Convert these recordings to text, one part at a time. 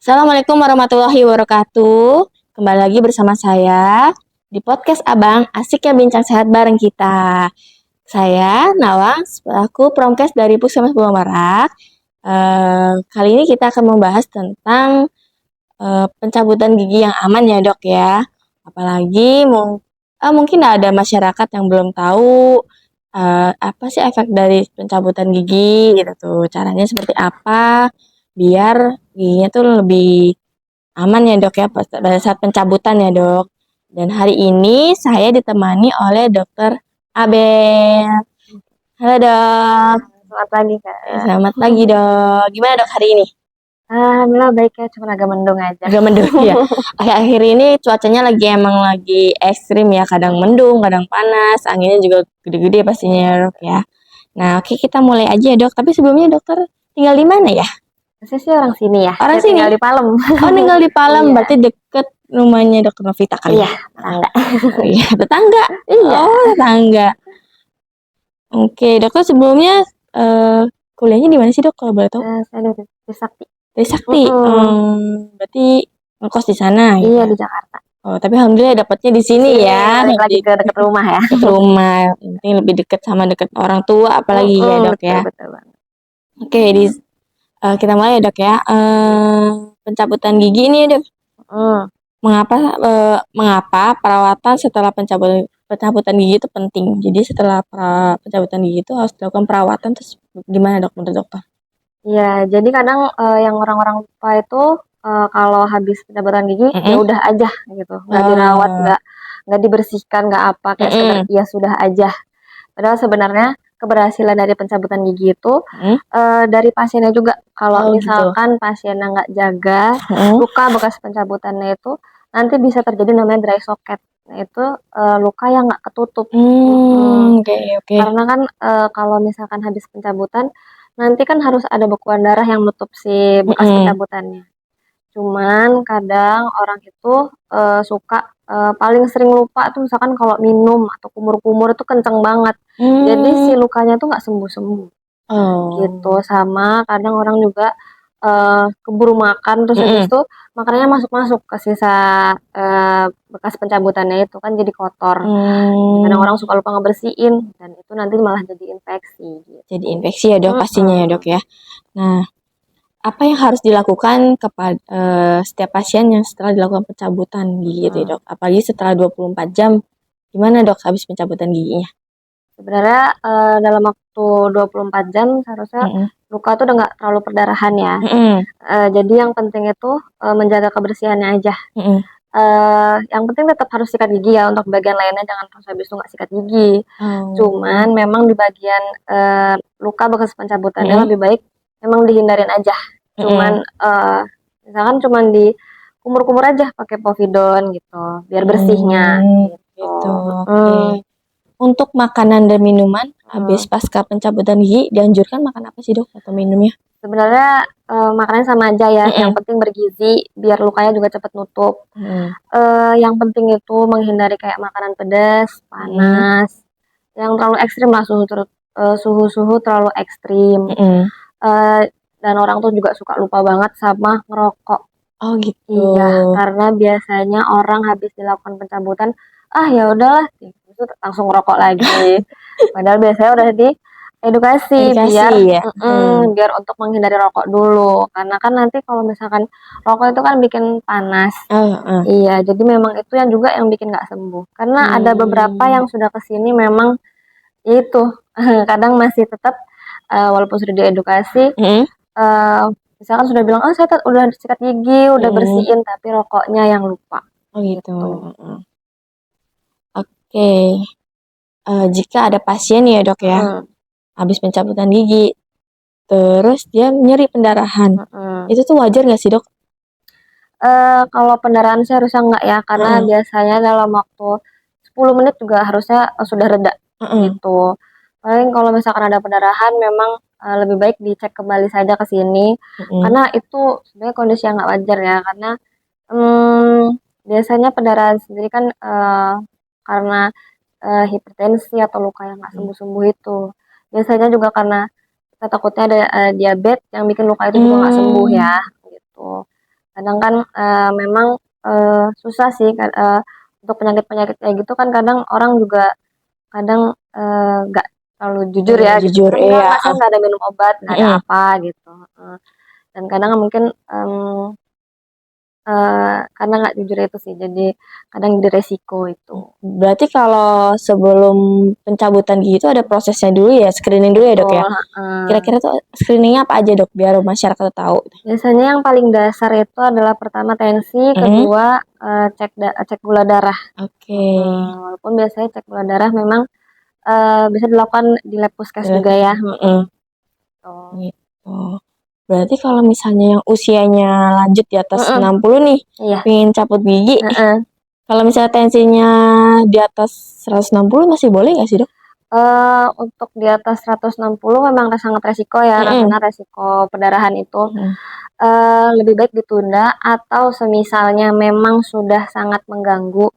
Assalamualaikum warahmatullahi wabarakatuh. Kembali lagi bersama saya di podcast Abang, asik ya bincang sehat bareng kita. Saya Nawang, selaku Promkes dari Puskesmas Buah Marak. Kali ini kita akan membahas tentang pencabutan gigi yang aman ya dok ya. Apalagi mungkin ada masyarakat yang belum tahu apa sih efek dari pencabutan gigi gitu tuh. Caranya seperti apa biar giginya tuh lebih aman ya dok ya pada saat pencabutan ya dok. Dan hari ini saya ditemani oleh dokter Abel. Halo dok. Selamat pagi, Kak. Selamat pagi dok. Gimana dok hari ini? Alhamdulillah baik ya, cuma agak mendung aja. Agak mendung ya. Akhir-akhir ini cuacanya lagi ekstrim ya. Kadang mendung, kadang panas. Anginnya juga gede-gede pastinya ya dok ya. Nah oke kita mulai aja ya dok. Tapi sebelumnya dokter tinggal di mana ya? Saya sih orang sini ya. Orang Saya sini? tinggal di Palem. Oh tinggal di Palem, Iya. berarti deket rumahnya dokter Novita kali Iya, ya? tetangga. Oh iya, tetangga. Iya. Oh, tetangga. Oke, dokter sebelumnya kuliahnya di mana sih dok kalau boleh tahu? Saya dari Trisakti. Dari Sakti. Berarti ngekos di sana Iya, gitu. di Jakarta. Oh, tapi alhamdulillah dapatnya di sini ya. Balik lagi ke dekat rumah ya. Dekat rumah. Yang penting lebih dekat sama dekat orang tua apalagi ya dok betul, ya. betul banget. Oke, kita mulai ya dok ya. Pencabutan gigi ini ya dok. Mengapa perawatan setelah pencabutan gigi itu penting? Jadi setelah pencabutan gigi itu harus dilakukan perawatan, terus gimana dok menurut dokter? Iya, jadi kadang yang orang-orang lupa itu kalau habis pencabutan gigi ya udah aja gitu, nggak dirawat, nggak dibersihkan, nggak apa, kayak sekedar ya sudah aja. Padahal sebenarnya keberhasilan dari pencabutan gigi itu dari pasiennya juga. Kalau misalkan pasiennya nggak jaga luka bekas pencabutannya itu nanti bisa terjadi namanya dry socket. Nah itu luka yang nggak ketutup. Karena kan kalau misalkan habis pencabutan nanti kan harus ada bekuan darah yang menutup si bekas pencabutannya. Cuman kadang orang itu suka paling sering lupa tuh misalkan kalau minum atau kumur-kumur itu kenceng banget. Jadi si lukanya tuh nggak sembuh-sembuh. Gitu. Sama kadang orang juga keburu makan terus habis itu makanannya masuk-masuk ke sisa bekas pencabutannya itu kan jadi kotor. Kadang orang suka lupa ngebersihin dan itu nanti malah jadi infeksi. Gitu. Jadi infeksi ya dok pastinya ya dok ya. Nah apa yang harus dilakukan kepada setiap pasien yang setelah dilakukan pencabutan gigi gitu ya dok? Apalagi setelah 24 jam, gimana dok habis pencabutan giginya? Sebenarnya dalam waktu 24 jam seharusnya luka tuh udah nggak terlalu perdarahan ya. Jadi yang penting itu menjaga kebersihannya aja. Yang penting tetap harus sikat gigi ya, untuk bagian lainnya jangan pas habis itu nggak sikat gigi. Cuman memang di bagian luka bekas pencabutannya lebih baik memang dihindarin aja. Cuman misalkan cuman di kumur-kumur aja pakai povidon gitu, biar bersihnya. Gitu. Untuk makanan dan minuman habis pasca pencabutan gigi dianjurkan makan apa sih dok atau minumnya? Sebenarnya makanannya sama aja ya, yang penting bergizi biar lukanya juga cepat nutup. Yang penting itu menghindari kayak makanan pedas, panas, yang terlalu ekstrim lah, suhu-suhu terlalu ekstrim. Dan orang tuh juga suka lupa banget sama ngerokok. Oh gitu. Iya, karena biasanya orang habis dilakukan pencabutan, ya udahlah, itu langsung ngerokok lagi. Padahal biasanya udah edukasi biar ya? biar untuk menghindari rokok dulu, karena kan nanti kalau misalkan rokok itu kan bikin panas. Iya, jadi memang itu yang juga yang bikin nggak sembuh, karena ada beberapa yang sudah kesini memang itu kadang masih tetap walaupun sudah diedukasi misalkan sudah bilang saya udah sikat gigi, udah bersihin, tapi rokoknya yang lupa. Oh gitu. Oke. Jika ada pasien ya dok ya, habis pencabutan gigi, terus dia nyeri pendarahan, itu tuh wajar nggak sih dok? Kalau pendarahan sih harusnya enggak ya, karena biasanya dalam waktu 10 menit juga harusnya sudah reda gitu. Paling kalau misalkan ada pendarahan memang lebih baik dicek kembali saja ke sini, karena itu sebenarnya kondisi yang nggak wajar ya, karena biasanya pendarahan sendiri kan karena hipertensi atau luka yang nggak sembuh-sembuh itu. Biasanya juga karena kita takutnya ada diabetes yang bikin luka itu juga nggak sembuh ya, gitu. Kadang kan memang susah sih untuk penyakit-penyakit kayak gitu kan kadang orang juga kadang nggak terlalu jujur ya gitu. Jujur, iya. Enggak, saya nggak ada minum obat, nggak ada apa gitu. Dan kadang mungkin karena nggak jujur itu sih, jadi kadang jadi resiko itu. Berarti kalau sebelum pencabutan gigi itu ada prosesnya dulu ya, screening dulu ya dok ya? Kira-kira tuh screeningnya apa aja dok, biar masyarakat tahu? Biasanya yang paling dasar itu adalah pertama tensi, kedua cek gula darah. Oke. Walaupun biasanya cek gula darah memang bisa dilakukan di lab puskes juga ya. Gitu. Berarti kalau misalnya yang usianya lanjut di atas 60 nih, Iya. pengen cabut gigi, kalau misalnya tensinya di atas 160 masih boleh nggak sih dok? Untuk di atas 160 memang sangat resiko ya, karena resiko perdarahan itu. Lebih baik ditunda atau semisalnya memang sudah sangat mengganggu.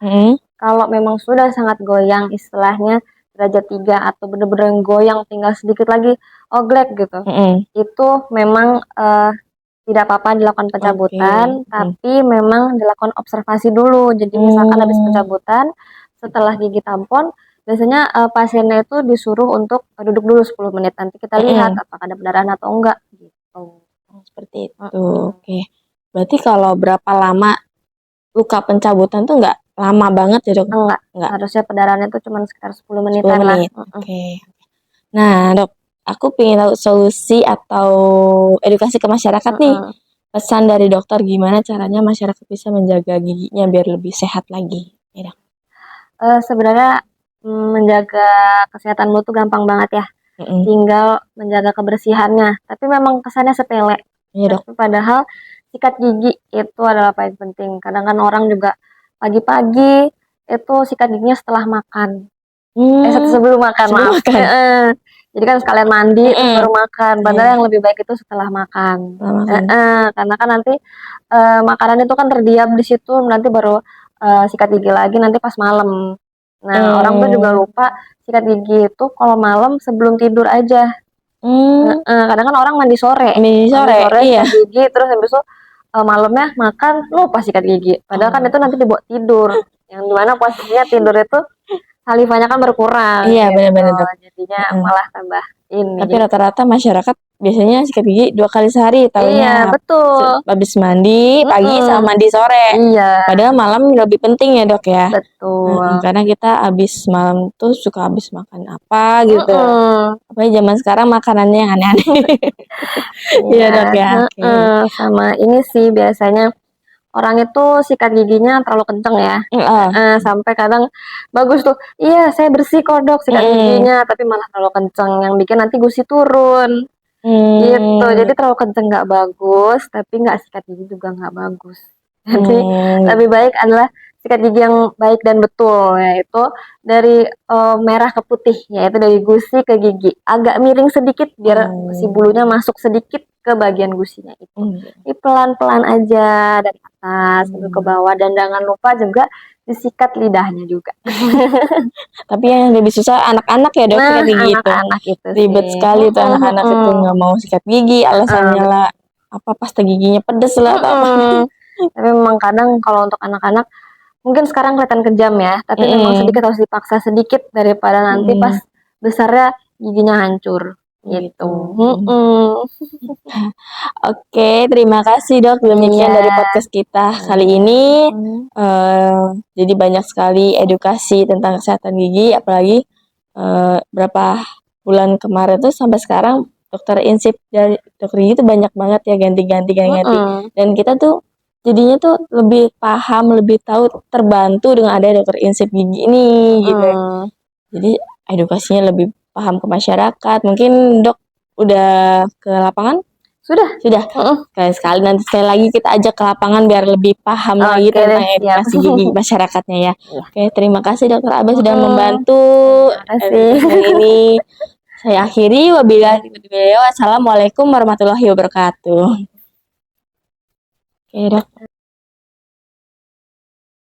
Kalau memang sudah sangat goyang istilahnya derajat 3 atau bener-bener goyang tinggal sedikit lagi oglek gitu. Itu memang tidak apa-apa dilakukan pencabutan, tapi memang dilakukan observasi dulu. Jadi misalkan habis pencabutan, setelah gigi tampon, biasanya pasiennya itu disuruh untuk duduk dulu 10 menit. Nanti kita lihat apakah ada perdarahan atau enggak gitu. Seperti itu. Oke. Berarti kalau berapa lama luka pencabutan tuh nggak lama banget ya dok? Enggak. Harusnya perdarahannya itu cuma sekitar 10 menitan 10 menit. lah. Oke. Nah dok, aku pengen tahu solusi atau edukasi ke masyarakat nih. Pesan dari dokter gimana caranya masyarakat bisa menjaga giginya biar lebih sehat lagi. Ya dok. Sebenarnya menjaga kesehatan mulut tuh gampang banget ya. Tinggal menjaga kebersihannya. Tapi memang kesannya sepele. Iya dok. Tapi padahal sikat gigi itu adalah paling penting. Kadang kan orang juga pagi-pagi itu sikat giginya setelah makan. Sebelum makan, maaf. Jadi kan sekalian mandi terus baru makan. Padahal yang lebih baik itu setelah makan. Karena kan nanti makanan itu kan terdiam di situ, nanti baru sikat gigi lagi nanti pas malam. Nah, orang tuh juga lupa sikat gigi itu kalau malam sebelum tidur aja. Kadang kan orang mandi sore. Iya. Sikat gigi terus habis itu malamnya makan lupa sikat gigi. Padahal kan itu nanti dibawa tidur. Yang dimana posisinya tidur itu salivanya kan berkurang. Iya, gitu. benar-benar. Jadinya malah tambah ini. Tapi rata-rata masyarakat biasanya sikat gigi 2 kali sehari. Iya, betul. Habis mandi pagi sama mandi sore. Iya. Padahal malam lebih penting ya dok ya. Betul. Karena kita habis malam tuh suka habis makan apa gitu. Apalagi zaman sekarang makanannya yang aneh-aneh. Iya dok ya. Sama ini sih biasanya orang itu sikat giginya terlalu kenceng ya. Sampai kadang bagus tuh. Iya, saya bersih kok dok sikat giginya, tapi malah terlalu kenceng yang bikin nanti gusi turun. Gitu. Jadi terlalu kenceng nggak bagus, tapi nggak sikat gigi juga nggak bagus. Jadi lebih baik adalah sikat gigi yang baik dan betul, yaitu dari merah ke putih, yaitu dari gusi ke gigi. Agak miring sedikit biar si bulunya masuk sedikit ke bagian gusinya itu. Ini pelan-pelan aja dari atas ke bawah dan jangan lupa juga disikat lidahnya juga. Tapi yang lebih susah anak-anak ya dok sikat gigi itu. Anak-anak itu ribet sekali tuh anak-anak itu nggak mau sikat gigi, alasannya lah apa pasta giginya pedes lah atau apa. Tapi memang kadang kalau untuk anak-anak mungkin sekarang kelihatan kejam ya, tapi memang sedikit harus dipaksa sedikit daripada nanti pas besarnya giginya hancur. Gitu. Oke, terima kasih dok. Demikian dari podcast kita kali ini. Jadi banyak sekali edukasi tentang kesehatan gigi, apalagi berapa bulan kemarin tuh sampai sekarang dokter insip dari dokter gigi tuh banyak banget ya ganti-ganti. Dan kita tuh jadinya tuh lebih paham, lebih tahu, terbantu dengan ada dokter insip gigi ini gitu. Jadi edukasinya lebih paham ke masyarakat. Mungkin dok udah ke lapangan? Sudah. Sekali nanti sekali lagi kita ajak ke lapangan biar lebih paham lagi tentang edukasi gigi masyarakatnya ya. Oke, terima kasih dokter Abah sudah membantu ini. Saya akhiri, wabillahi taufiq. Wassalamualaikum warahmatullahi wabarakatuh. Oke dok.